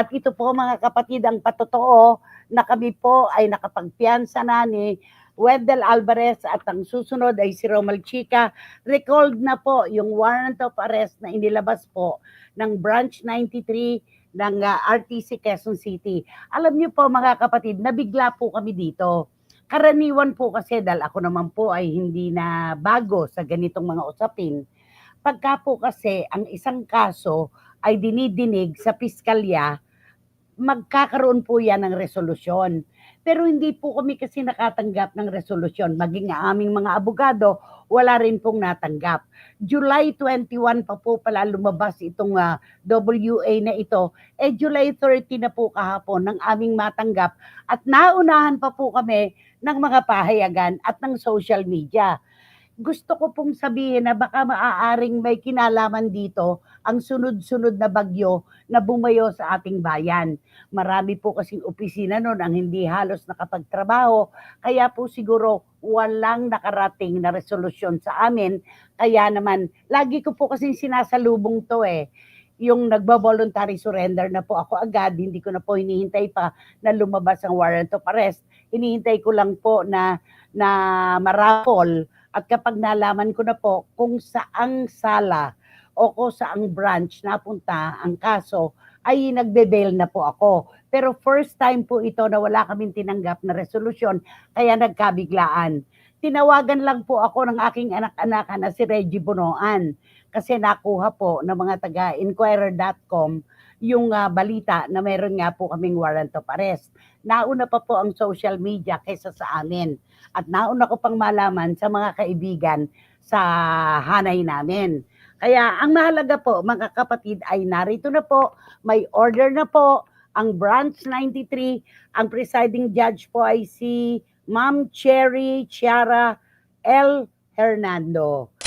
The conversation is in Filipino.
At ito po mga kapatid ang patotoo na kami po ay nakapagpiyansa na ni Wendell Alvarez at ang susunod ay si Romal Chica. Recalled na po yung warrant of arrest na inilabas po ng Branch 93 ng RTC Quezon City. Alam niyo po mga kapatid, nabigla po kami dito. Karaniwan po kasi dahil ako naman po ay hindi na bago sa ganitong mga usapin. Pagka po kasi ang isang kaso ay dinidinig sa piskalya, magkakaroon po yan ng resolusyon. Pero hindi po kami kasi nakatanggap ng resolusyon. Maging aming mga abogado, wala rin pong natanggap. July 21 pa po pala lumabas itong WA na ito. July 30 na po kahapon ng aming matanggap at naunahan pa po kami ng mga pahayagan at ng social media. Gusto ko pong sabihin na baka maaaring may kinalaman dito ang sunod-sunod na bagyo na bumayo sa ating bayan. Marami po kasing opisina noon ang hindi halos nakapagtrabaho, kaya po siguro walang nakarating na resolusyon sa amin. Kaya naman, lagi ko po kasing sinasalubong to yung nagbo-voluntary surrender na po ako agad, hindi ko na po hinihintay pa na lumabas ang warrant of arrest. Hinihintay ko lang po na marapol at kapag nalaman ko na po kung saang sala o kung saang branch napunta ang kaso, ay nagbe-bail na po ako. Pero first time po ito na wala kaming tinanggap na resolusyon, kaya nagkabiglaan. Tinawagan lang po ako ng aking anak-anak na si Reggie Bunoan kasi nakuha po ng mga taga-inquirer.com yung balita na meron nga po kaming warrant of arrest. Nauna pa po ang social media kaysa sa amin. At nauna ko pang malaman sa mga kaibigan sa hanay namin. Kaya ang mahalaga po mga kapatid ay narito na po, may order na po ang Branch 93, ang presiding judge po ay si Ma'am Cherry Chiara L. Hernando.